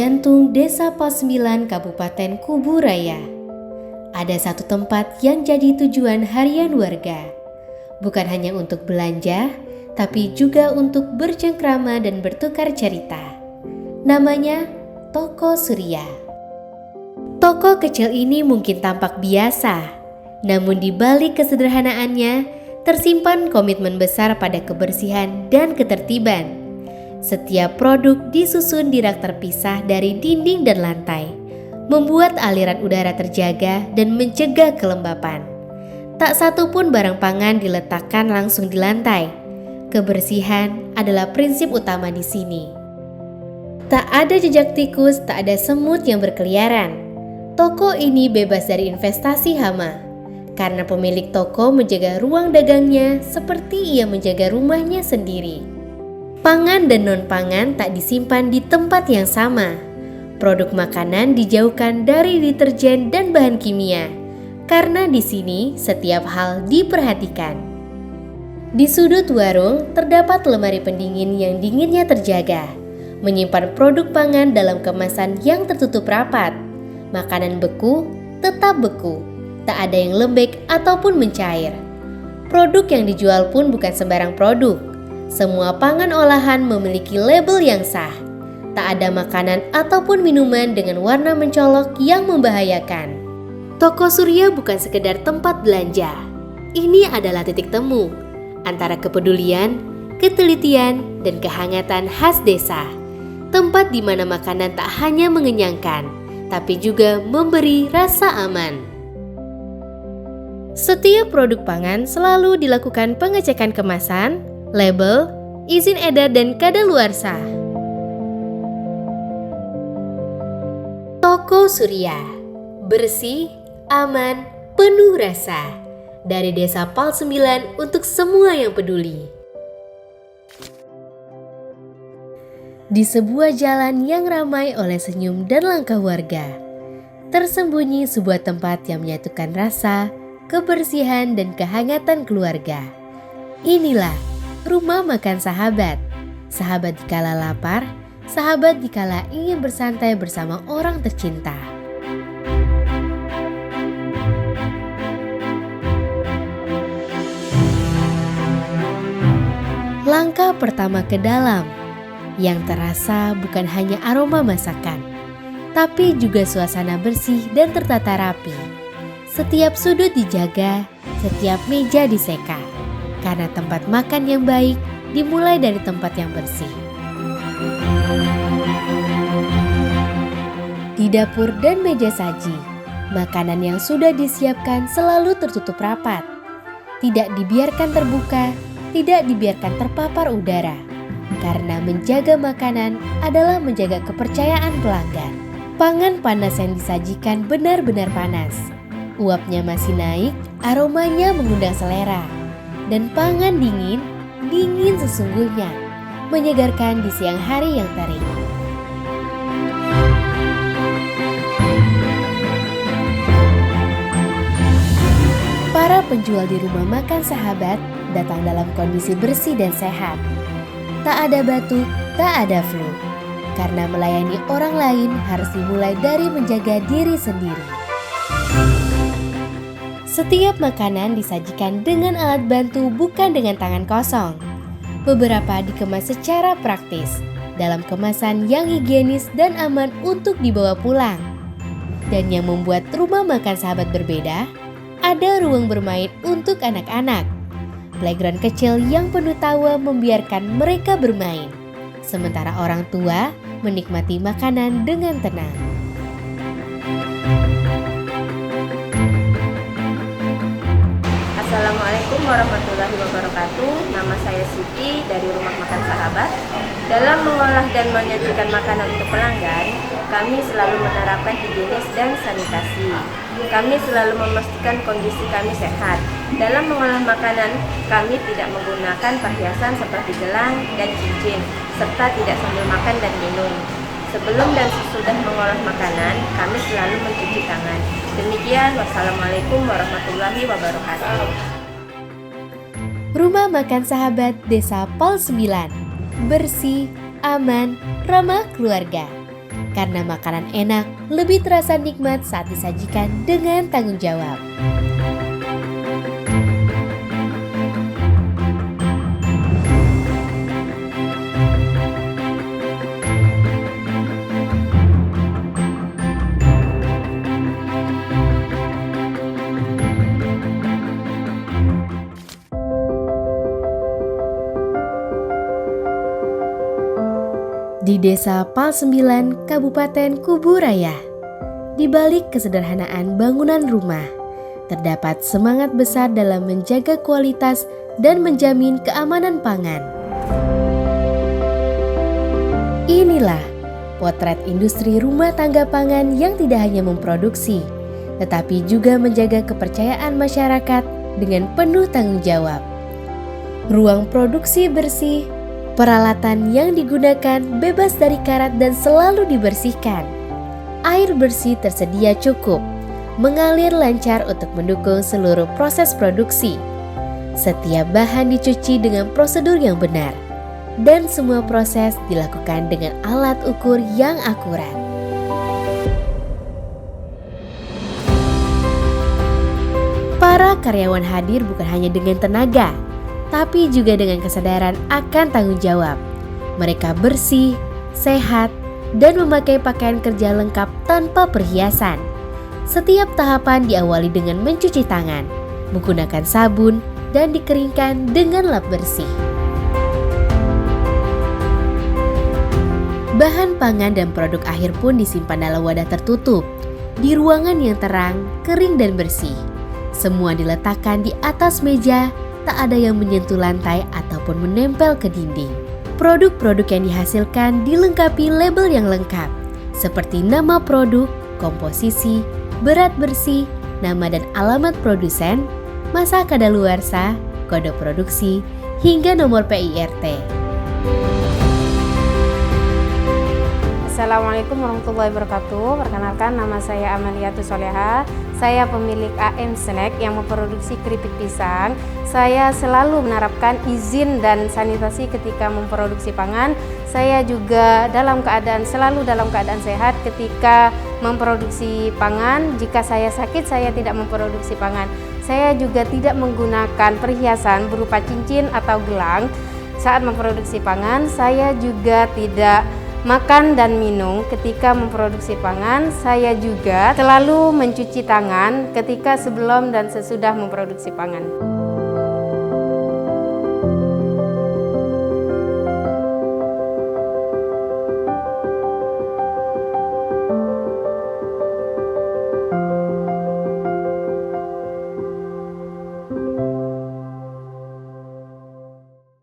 jantung Desa Pos 9 Kabupaten Kubu Raya, ada satu tempat yang jadi tujuan harian warga. Bukan hanya untuk belanja, tapi juga untuk bercengkrama dan bertukar cerita. Namanya Toko Surya. Toko kecil ini mungkin tampak biasa, namun di balik kesederhanaannya tersimpan komitmen besar pada kebersihan dan ketertiban. Setiap produk disusun di rak terpisah dari dinding dan lantai, membuat aliran udara terjaga dan mencegah kelembapan. Tak satu pun barang pangan diletakkan langsung di lantai. Kebersihan adalah prinsip utama di sini. Tak ada jejak tikus, tak ada semut yang berkeliaran. Toko ini bebas dari investasi hama, karena pemilik toko menjaga ruang dagangnya seperti ia menjaga rumahnya sendiri. Pangan dan non-pangan tak disimpan di tempat yang sama. Produk makanan dijauhkan dari deterjen dan bahan kimia, karena di sini setiap hal diperhatikan. Di sudut warung terdapat lemari pendingin yang dinginnya terjaga, menyimpan produk pangan dalam kemasan yang tertutup rapat. Makanan beku tetap beku, tak ada yang lembek ataupun mencair. Produk yang dijual pun bukan sembarang produk. Semua pangan olahan memiliki label yang sah. Tak ada makanan ataupun minuman dengan warna mencolok yang membahayakan. Toko Surya bukan sekedar tempat belanja. Ini adalah titik temu antara kepedulian, ketelitian, dan kehangatan khas desa. Tempat di mana makanan tak hanya mengenyangkan, tapi juga memberi rasa aman. Setiap produk pangan selalu dilakukan pengecekan kemasan, label, izin edar, dan kadaluarsa. Toko Surya, bersih, aman, penuh rasa. Dari Desa Pal 9 untuk semua yang peduli. Di sebuah jalan yang ramai oleh senyum dan langkah warga, tersembunyi sebuah tempat yang menyatukan rasa, kebersihan, dan kehangatan keluarga. Inilah Rumah Makan Sahabat. Sahabat dikala lapar, sahabat dikala ingin bersantai bersama orang tercinta. Langkah pertama ke dalam, yang terasa bukan hanya aroma masakan, tapi juga suasana bersih dan tertata rapi. Setiap sudut dijaga, setiap meja diseka, karena tempat makan yang baik dimulai dari tempat yang bersih. Di dapur dan meja saji, makanan yang sudah disiapkan selalu tertutup rapat. Tidak dibiarkan terbuka, tidak dibiarkan terpapar udara. Karena menjaga makanan adalah menjaga kepercayaan pelanggan. Pangan panas yang disajikan benar-benar panas. Uapnya masih naik, aromanya mengundang selera. Dan pangan dingin, dingin sesungguhnya, menyegarkan di siang hari yang terik. Para penjual di Rumah Makan Sahabat datang dalam kondisi bersih dan sehat. Tak ada batuk, tak ada flu. Karena melayani orang lain harus dimulai dari menjaga diri sendiri. Setiap makanan disajikan dengan alat bantu, bukan dengan tangan kosong. Beberapa dikemas secara praktis, dalam kemasan yang higienis dan aman untuk dibawa pulang. Dan yang membuat Rumah Makan Sahabat berbeda, ada ruang bermain untuk anak-anak. Playground kecil yang penuh tawa membiarkan mereka bermain, sementara orang tua menikmati makanan dengan tenang. Assalamualaikum warahmatullahi wabarakatuh. Nama saya Siti dari Rumah Makan Sahabat. Dalam mengolah dan menyajikan makanan untuk pelanggan, kami selalu menerapkan higienis dan sanitasi. Kami selalu memastikan kondisi kami sehat. Dalam mengolah makanan, kami tidak menggunakan perhiasan seperti gelang dan cincin, serta tidak sambil makan dan minum. Sebelum dan sesudah mengolah makanan, kami selalu mencuci tangan. Demikian, wassalamualaikum warahmatullahi wabarakatuh. Rumah Makan Sahabat Desa Pal 9, bersih, aman, ramah keluarga. karena makanan enak lebih terasa nikmat saat disajikan dengan tanggung jawab. Di Desa Pal 9, Kabupaten Kuburaya, di balik kesederhanaan bangunan rumah, terdapat semangat besar dalam menjaga kualitas dan menjamin keamanan pangan. Inilah potret industri rumah tangga pangan yang tidak hanya memproduksi, tetapi juga menjaga kepercayaan masyarakat dengan penuh tanggung jawab. Ruang produksi bersih, peralatan yang digunakan bebas dari karat dan selalu dibersihkan. Air bersih tersedia cukup, mengalir lancar untuk mendukung seluruh proses produksi. Setiap bahan dicuci dengan prosedur yang benar, dan semua proses dilakukan dengan alat ukur yang akurat. Para karyawan hadir bukan hanya dengan tenaga, tapi juga dengan kesadaran akan tanggung jawab. Mereka bersih, sehat, dan memakai pakaian kerja lengkap tanpa perhiasan. Setiap tahapan diawali dengan mencuci tangan, menggunakan sabun, dan dikeringkan dengan lap bersih. Bahan pangan dan produk akhir pun disimpan dalam wadah tertutup, di ruangan yang terang, kering, dan bersih. Semua diletakkan di atas meja, tak ada yang menyentuh lantai ataupun menempel ke dinding. Produk-produk yang dihasilkan dilengkapi label yang lengkap, seperti nama produk, komposisi, berat bersih, nama dan alamat produsen, masa kadaluarsa, kode produksi, hingga nomor PIRT. Assalamualaikum warahmatullahi wabarakatuh. Perkenalkan, nama saya Amaliatus Soleha. Saya pemilik AM Snack yang memproduksi keripik pisang. Saya selalu menerapkan izin dan sanitasi ketika memproduksi pangan. Saya juga selalu dalam keadaan sehat ketika memproduksi pangan. Jika saya sakit, saya tidak memproduksi pangan. Saya juga tidak menggunakan perhiasan berupa cincin atau gelang saat memproduksi pangan. Saya juga tidak makan dan minum ketika memproduksi pangan. Saya juga selalu mencuci tangan ketika sebelum dan sesudah memproduksi pangan.